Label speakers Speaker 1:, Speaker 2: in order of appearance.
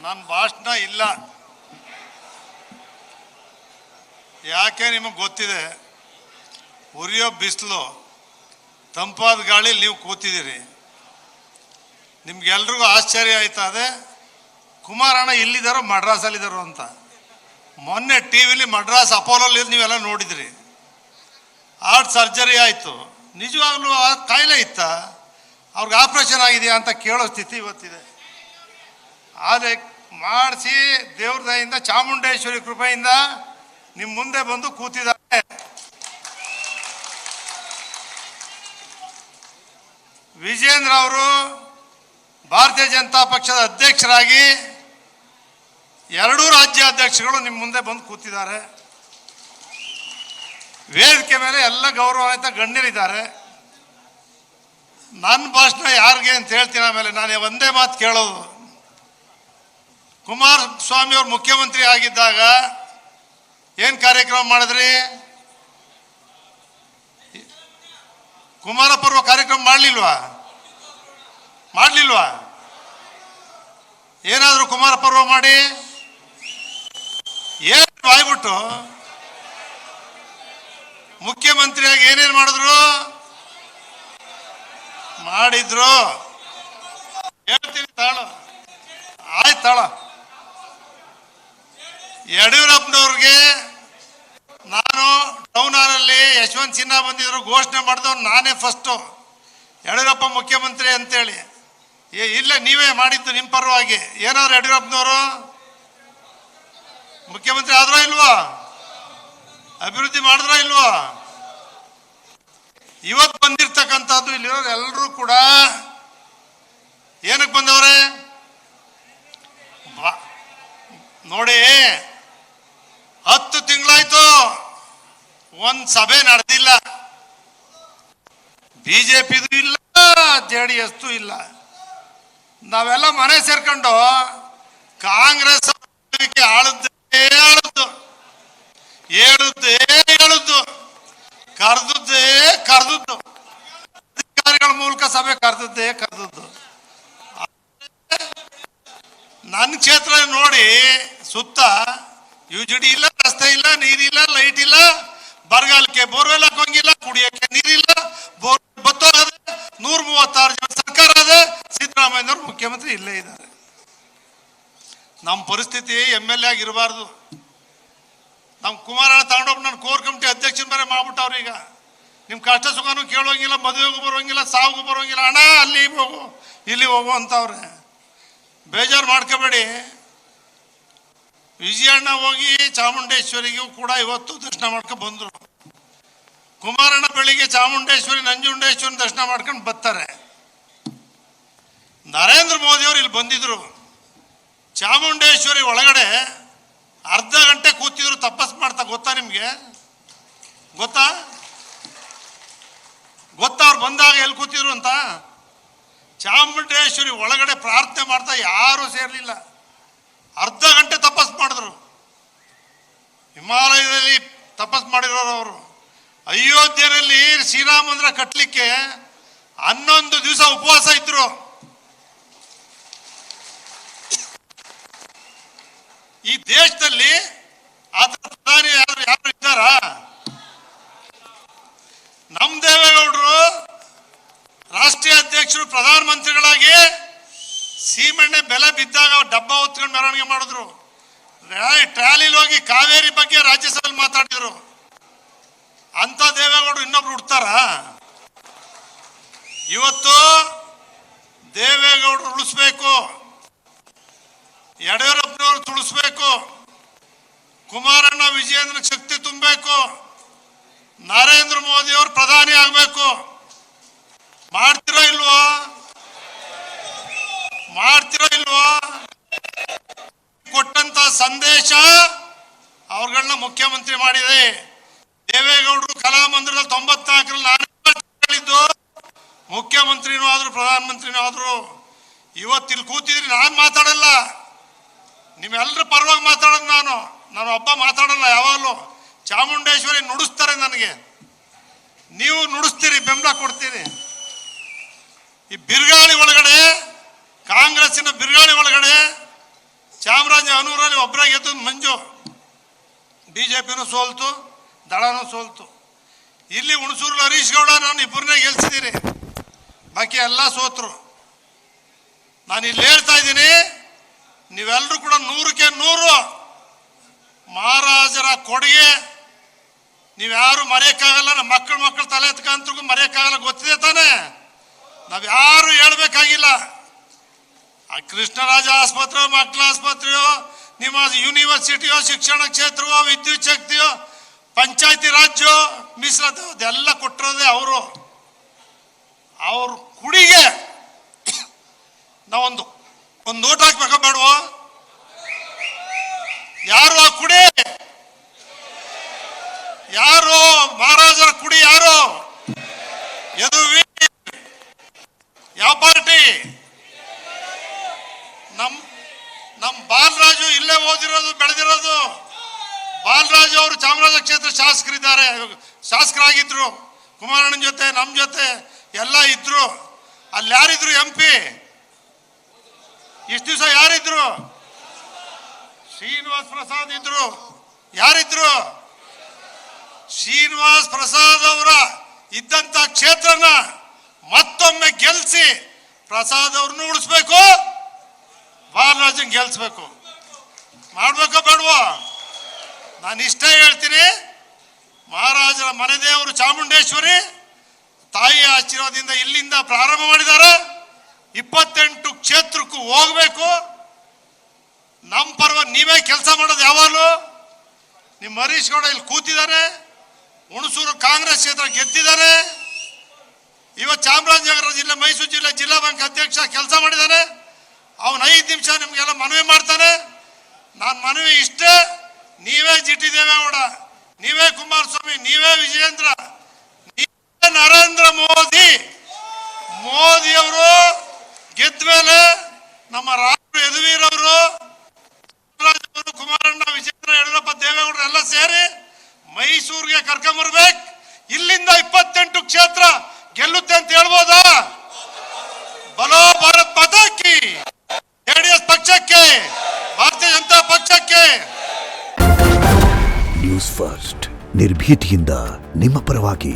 Speaker 1: ನನ್ನ ಭಾಷಣ ಇಲ್ಲ. ಯಾಕೆ ನಿಮಗೆ ಗೊತ್ತಿದೆ, ಉರಿಯೋ ಬಿಸಿಲು, ತಂಪಾದ ಗಾಳಿ ನೀವು ಕೂತಿದ್ದೀರಿ. ನಿಮ್ಗೆಲ್ರಿಗೂ ಆಶ್ಚರ್ಯ ಆಯ್ತದೆ, ಕುಮಾರಣ್ಣ ಇಲ್ಲಿದ್ದಾರೋ ಮಡ್ರಾಸಲ್ಲಿದ್ದಾರೋ ಅಂತ. ಮೊನ್ನೆ ಟಿ ವಿಲಿ ಮಡ್ರಾಸ್ ಅಪೋಲೋಲ್ಲಿ ನೀವೆಲ್ಲ ನೋಡಿದ್ರಿ. ಹಾರ್ಟ್ ಸರ್ಜರಿ ಆಯಿತು. ನಿಜವಾಗ್ಲೂ ಆ ಕಾಯಿಲೆ ಇತ್ತ, ಅವ್ರಿಗೆ ಆಪ್ರೇಷನ್ ಆಗಿದೆಯಾ ಅಂತ ಕೇಳೋ ಸ್ಥಿತಿ ಇವತ್ತಿದೆ. ಆದರೆ ಮಾಡಿಸಿ ದೇವ್ರ ದಯಿಂದ, ಚಾಮುಂಡೇಶ್ವರಿ ಕೃಪೆಯಿಂದ ನಿಮ್ಮ ಮುಂದೆ ಬಂದು ಕೂತಿದ್ದಾರೆ. ವಿಜೇಂದ್ರ ಅವರು ಭಾರತೀಯ ಜನತಾ ಪಕ್ಷದ ಅಧ್ಯಕ್ಷರಾಗಿ 2 ರಾಜ್ಯಾಧ್ಯಕ್ಷಗಳು ನಿಮ್ಮ ಮುಂದೆ ಬಂದು ಕೂತಿದ್ದಾರೆ. ವೇದಿಕೆ ಮೇಲೆ ಎಲ್ಲ ಗೌರವಾನ್ವಿತ ಗಣ್ಯರಿದ್ದಾರೆ. ನನ್ನ ಭಾಷಣ ಯಾರಿಗೆ ಅಂತ ಹೇಳ್ತೀನಿ. ಆಮೇಲೆ ನಾನು ಒಂದೇ ಮಾತು ಕೇಳೋದು, ಕುಮಾರಸ್ವಾಮಿ ಅವರು ಮುಖ್ಯಮಂತ್ರಿ ಆಗಿದ್ದಾಗ ಏನು ಕಾರ್ಯಕ್ರಮ ಮಾಡಿದ್ರಿ? ಕುಮಾರ ಪರ್ವ ಕಾರ್ಯಕ್ರಮ ಮಾಡಲಿಲ್ವಾ? ಏನಾದರೂ ಕುಮಾರ ಪರ್ವ ಮಾಡಿ ಏನು ಬಾಯ್ಬಿಟ್ಟು ಮುಖ್ಯಮಂತ್ರಿಯಾಗಿ ಏನೇನು ಮಾಡಿದ್ರು ಹೇಳ್ತೀನಿ ತಾಳು. ಆಯ್ತಾಳ. ಯಡಿಯೂರಪ್ಪನವ್ರಿಗೆ ನಾನು ಟೌನ್ ಹಾಲಲ್ಲಿ ಯಶವಂತ್ ಸಿನ್ಹಾ ಬಂದಿದ್ರು, ಘೋಷಣೆ ಮಾಡಿದವ್ರು ನಾನೇ ಫಸ್ಟು, ಯಡಿಯೂರಪ್ಪ ಮುಖ್ಯಮಂತ್ರಿ ಅಂತೇಳಿ. ಇಲ್ಲ, ನೀವೇ ಮಾಡಿದ್ದು ನಿಮ್ಮ ಪರವಾಗಿ. ಏನಾದ್ರು ಯಡಿಯೂರಪ್ಪನವರು ಮುಖ್ಯಮಂತ್ರಿ ಆದ್ರೋ ಇಲ್ವಾ? ಅಭಿವೃದ್ಧಿ ಮಾಡಿದ್ರೋ ಇಲ್ವಾ? ಇವತ್ತು ಬಂದಿರ್ತಕ್ಕಂಥದ್ದು ಇಲ್ಲಿರೋರು ಎಲ್ಲರೂ ಕೂಡ ಏನಕ್ಕೆ ಬಂದವ್ರೆ ನೋಡಿ. 10 ತಿಂಗಳಾಯ್ತು, ಒಂದು ಸಭೆ ನಡೆದಿಲ್ಲ. ಬಿಜೆಪಿದು ಇಲ್ಲ, JDS ಇಲ್ಲ. ನಾವೆಲ್ಲ ಮನೆ ಸೇರ್ಕೊಂಡು ಕಾಂಗ್ರೆಸ್ ಹೇಳುದು ಕರೆದದ್ದು ಅಧಿಕಾರಿಗಳ ಮೂಲಕ ಸಭೆ ಕರೆದದ್ದು. ನನ್ನ ಕ್ಷೇತ್ರ ನೋಡಿ, ಸುತ್ತ UGD ಇಲ್ಲ, ರಸ್ತೆ ಇಲ್ಲ, ನೀರಿಲ್ಲ, ಲೈಟ್ ಇಲ್ಲ, ಬರಗಾಲಕ್ಕೆ ಬೋರ್ವೆಲ್ ಹಾಕೋಂಗಿಲ್ಲ, ಕುಡಿಯೋಕ್ಕೆ ನೀರಿಲ್ಲ, ಬೋರ್ ಬತ್ತೋದೆ. 136 ಜನ ಸರ್ಕಾರ ಅದೇ, ಸಿದ್ದರಾಮಯ್ಯನವರು ಮುಖ್ಯಮಂತ್ರಿ ಇಲ್ಲೇ ಇದ್ದಾರೆ. ನಮ್ಮ ಪರಿಸ್ಥಿತಿ MLA ಆಗಿರಬಾರ್ದು. ನಮ್ಮ ಕುಮಾರಣ್ಣ ತಗೊಂಡೋಗಿ ನಾನು ಕೋರ್ ಕಮಿಟಿ ಅಧ್ಯಕ್ಷನ ಬೇರೆ ಮಾಡ್ಬಿಟ್ಟವ್ರು. ಈಗ ನಿಮ್ಮ ಕಷ್ಟ ಸುಖನೂ ಕೇಳೋಂಗಿಲ್ಲ, ಮದುವೆಗೂ ಬರೋಂಗಿಲ್ಲ, ಸಾವುಗೂ ಬರೋಂಗಿಲ್ಲ. ಅಣ್ಣ ಅಲ್ಲಿ ಹೋಗು, ಇಲ್ಲಿ ಹೋಗು ಅಂತವ್ರೆ. ಬೇಜಾರು ಮಾಡ್ಕೋಬೇಡಿ. ವಿಜಯಣ್ಣ ಹೋಗಿ ಚಾಮುಂಡೇಶ್ವರಿಗೂ ಕೂಡ ಇವತ್ತು ದರ್ಶನ ಮಾಡ್ಕೊಂಡು ಬಂದರು. ಕುಮಾರಣ್ಣ ಬೆಳಿಗ್ಗೆ ಚಾಮುಂಡೇಶ್ವರಿ, ನಂಜುಂಡೇಶ್ವರಿ ದರ್ಶನ ಮಾಡ್ಕೊಂಡು ಬರ್ತಾರೆ. ನರೇಂದ್ರ ಮೋದಿ ಅವರು ಇಲ್ಲಿ ಬಂದಿದ್ರು. ಚಾಮುಂಡೇಶ್ವರಿ ಒಳಗಡೆ ಅರ್ಧ ಗಂಟೆ ಕೂತಿದ್ರು ತಪಸ್ ಮಾಡ್ತಾ. ಗೊತ್ತಾ ನಿಮ್ಗೆ? ಗೊತ್ತಾ ಅವ್ರು ಬಂದಾಗ ಎಲ್ಲಿ ಕೂತಿದ್ರು ಅಂತ? ಚಾಮುಂಡೇಶ್ವರಿ ಒಳಗಡೆ ಪ್ರಾರ್ಥನೆ ಮಾಡ್ತಾ ಯಾರೂ ಸೇರ್ಲಿಲ್ಲ. ಅರ್ಧ ಗಂಟೆ ತಪಸ್ ಮಾಡಿದ್ರು. ಹಿಮಾಲಯದಲ್ಲಿ ತಪಸ್ ಮಾಡಿರೋರು ಅವರು. ಅಯೋಧ್ಯೆಯಲ್ಲಿ ಶ್ರೀರಾಮ ಮಂದಿರ ಕಟ್ಟಲಿಕ್ಕೆ 11 ದಿವಸ ಉಪವಾಸ ಇದ್ರು. ಈ ದೇಶದಲ್ಲಿ ಆತರ ಪ್ರಧಾನಿ ಯಾರು ಇದ್ದಾರ? ನಮ್ಮ ದೇವೇಗೌಡರು ರಾಷ್ಟ್ರೀಯ ಅಧ್ಯಕ್ಷರು ಪ್ರಧಾನಮಂತ್ರಿಗಳಾಗಿ ಸೀಮೆಣ್ಣೆ ಬೆಲೆ ಬಿದ್ದಾಗ ಡಬ್ಬ ಹೊತ್ಕೊಂಡು ಮೆರವಣಿಗೆ ಮಾಡಿದ್ರು. ಟ್ರಾಲಿಲಿ ಹೋಗಿ ಕಾವೇರಿ ಬಗ್ಗೆ ರಾಜ್ಯಸಭೆಯಲ್ಲಿ ಮಾತಾಡಿದ್ರು. ಅಂತ ದೇವೇಗೌಡರು ಇನ್ನೊಬ್ರು ಹುಡ್ತಾರ? ಇವತ್ತು ದೇವೇಗೌಡರು ಉಳಿಸ್ಬೇಕು, ಯಡಿಯೂರಪ್ಪನವರು ತುಳಿಸ್ಬೇಕು, ಕುಮಾರಣ್ಣ ವಿಜಯೇಂದ್ರ ಶಕ್ತಿ ತುಂಬಬೇಕು, ನರೇಂದ್ರ ಮೋದಿ ಅವರು ಪ್ರಧಾನಿ ಆಗಬೇಕು. ಮಾಡ್ತಿರೋ ಇಲ್ವೋ? ಕೊಟ್ಟಂತ ಸಂದೇಶ ಅವ್ರಗಳನ್ನ ಮುಖ್ಯಮಂತ್ರಿ ಮಾಡಿದೆ. ದೇವೇಗೌಡರು ಕಲಾಮಂದಿರದಲ್ಲಿ 94ರಲ್ಲಿ ನಾನು ಹೇಳಿದ್ದು, ಮುಖ್ಯಮಂತ್ರಿನೂ ಆದ್ರು ಪ್ರಧಾನಮಂತ್ರಿನೂ ಆದ್ರು. ಇವತ್ತಿಲ್ಲಿ ಕೂತಿದ್ರಿ, ನಾನು ಮಾತಾಡಲ್ಲ, ನಿಮ್ಮೆಲ್ಲರ ಪರವಾಗಿ ಮಾತಾಡೋದು. ನಾನು ಒಬ್ಬ ಮಾತಾಡಲ್ಲ. ಯಾವಾಗಲೂ ಚಾಮುಂಡೇಶ್ವರಿ ನುಡಿಸ್ತಾರೆ ನನಗೆ, ನೀವು ನುಡಿಸ್ತೀರಿ, ಬೆಂಬಲ ಕೊಡ್ತೀರಿ. ಈ ಬಿರುಗಾಳಿ ಒಳಗಡೆ, ಕಾಂಗ್ರೆಸ್ಸಿನ ಬಿರುಗಾಳಿ ಒಳಗಡೆ ಒಬ್ಬರೇ ಗೆದ್ದು ಮಂಜು. ಬಿಜೆಪಿನೂ ಸೋಲ್ತು, ದಳನೂ ಸೋಲ್ತು. ಇಲ್ಲಿ ಹುಣಸೂರು ಹರೀಶ್ ಗೌಡ ನಾನು ಇಬ್ಬರನ್ನೇ ಗೆಲ್ಸಿದ್ದೀರಿ, ಬಾಕಿ ಎಲ್ಲ ಸೋತರು. ನಾನು ಇಲ್ಲಿ ಹೇಳ್ತಾ ಇದ್ದೀನಿ, ನೀವೆಲ್ಲರೂ ಕೂಡ 100ಕ್ಕೆ 100 ಮಹಾರಾಜರ ಕೊಡುಗೆ ನೀವ್ಯಾರು ಮರೆಯಕ್ಕಾಗಲ್ಲ. ನಮ್ಮ ಮಕ್ಕಳು ತಲೆ ಎತ್ಕಂತರಿಗೂ ಮರೆಯಕ್ಕಾಗಲ್ಲ, ಗೊತ್ತಿದೆ ತಾನೆ. ನಾವ್ಯಾರು ಹೇಳ್ಬೇಕಾಗಿಲ್ಲ. ಕೃಷ್ಣರಾಜ ಆಸ್ಪತ್ರೆ, ಮಕ್ಕಳ ಆಸ್ಪತ್ರೆಯೋ, ನಿಮ್ಮ ಯೂನಿವರ್ಸಿಟಿಯೋ, ಶಿಕ್ಷಣ ಕ್ಷೇತ್ರವೋ, ವಿದ್ಯುತ್ ಶಕ್ತಿಯೋ, ಪಂಚಾಯತಿ ರಾಜ್ಯೋ, ಮೀಸಲಾತಿ ಅದೆಲ್ಲ ಕೊಟ್ಟಿರೋದೇ ಅವರು. ಅವ್ರ ಕುಡಿಗೆ ನಾವೊಂದು ಓಟ್ ಹಾಕ್ಬೇಕಾ ಬೇಡವೋ? ಯಾರು ಆ ಕುಡಿ? ಯಾರು ಮಹಾರಾಜರ ಕುಡಿ? ಯಾರು? ಯದುವೀರ್. ಯಾವ ಪಾರ್ಟಿ? ನಮ್ ಬಾಲರಾಜು ಇಲ್ಲೇ ಓದಿರೋದು ಬೆಳೆದಿರೋದು. ಬಾಲರಾಜು ಅವರು ಚಾಮರಾಜ ಕ್ಷೇತ್ರ ಶಾಸಕರಿದ್ದಾರೆ, ಶಾಸಕರಾಗಿದ್ರು. ಕುಮಾರಣ್ಣನ ಜೊತೆ ನಮ್ಮ ಜೊತೆ ಎಲ್ಲ ಇದ್ರು. ಅಲ್ಲಿ ಯಾರಿದ್ರು MP? ಇಷ್ಟು ದಿವಸ ಯಾರಿದ್ರು? ಶ್ರೀನಿವಾಸ್ ಪ್ರಸಾದ್ ಇದ್ರು. ಯಾರಿದ್ರು? ಶ್ರೀನಿವಾಸ್ ಪ್ರಸಾದ್ ಅವರ ಇದ್ದಂತ ಕ್ಷೇತ್ರನ ಮತ್ತೊಮ್ಮೆ ಗೆಲ್ಸಿ ಪ್ರಸಾದ್ ಅವ್ರನ್ನ ಉಳಿಸ್ಬೇಕು, ಬಾಲರಾಜನ್ ಗೆಲ್ಸ್ಬೇಕು. ಮಾಡ್ಬೇಕೋ ಬೇಡವೋ? ನಾನು ಇಷ್ಟೇ ಹೇಳ್ತೀನಿ, ಮಹಾರಾಜರ ಮನೆ ದೇವರು ಚಾಮುಂಡೇಶ್ವರಿ ತಾಯಿಯ ಆಶೀರ್ವಾದದಿಂದ ಇಲ್ಲಿಂದ ಪ್ರಾರಂಭ ಮಾಡಿದ್ದಾರೆ. 28 ಕ್ಷೇತ್ರಕ್ಕೂ ಹೋಗ್ಬೇಕು. ನಮ್ಮ ಪರ್ವ ನೀವೇ ಕೆಲಸ ಮಾಡೋದು. ಯಾವಾಗಲೂ ನಿಮ್ಮ ಹರೀಶ್ ಗೌಡ ಇಲ್ಲಿ ಕೂತಿದ್ದಾರೆ, ಹುಣಸೂರು ಕಾಂಗ್ರೆಸ್ ಕ್ಷೇತ್ರ ಗೆದ್ದಿದ್ದಾರೆ. ಇವತ್ತು ಚಾಮರಾಜನಗರ ಜಿಲ್ಲೆ, ಮೈಸೂರು ಜಿಲ್ಲೆ ಜಿಲ್ಲಾ ಬ್ಯಾಂಕ್ ಅಧ್ಯಕ್ಷ ಕೆಲಸ ಮಾಡಿದ್ದಾನೆ. ಅವನು 5 ನಿಮಿಷ ನಿಮಗೆಲ್ಲ ಮನವಿ ಮಾಡ್ತಾನೆ. ನಾನು ಮನವಿ ಇಷ್ಟೇ, ನೀವೇ GT ದೇವೇಗೌಡ, ನೀವೇ ಕುಮಾರಸ್ವಾಮಿ, ನೀವೇ ವಿಜಯೇಂದ್ರ, ನೀವೇ ನರೇಂದ್ರ ಮೋದಿಯವರು ಗೆದ್ದ ಮೇಲೆ ನಮ್ಮ ರಾಷ್ಟ್ರ ಯದುವೀರ್ ಅವರು, ಕುಮಾರಣ್ಣ, ವಿಜಯೇಂದ್ರ, ಯಡಿಯೂರಪ್ಪ, ದೇವೇಗೌಡರು ಎಲ್ಲ ಸೇರಿ ಮೈಸೂರಿಗೆ ಕರ್ಕೊಂಬರ್ಬೇಕು. ಇಲ್ಲಿಂದ 28 ಕ್ಷೇತ್ರ ಗೆಲ್ಲುತ್ತೆ ಅಂತ ಹೇಳ್ಬೋದಾ? ಬಲೋ ಭಾರತ್ ಮಾತಾ ಕಿ. JDS ಪಕ್ಷಕ್ಕೆ, ಭಾರತೀಯ ಜನತಾ ಪಕ್ಷಕ್ಕೆ.
Speaker 2: ನ್ಯೂಸ್ ಫಸ್ಟ್ ನಿರ್ಭೀತಿಯಿಂದ ನಿಮ್ಮ ಪರವಾಗಿ.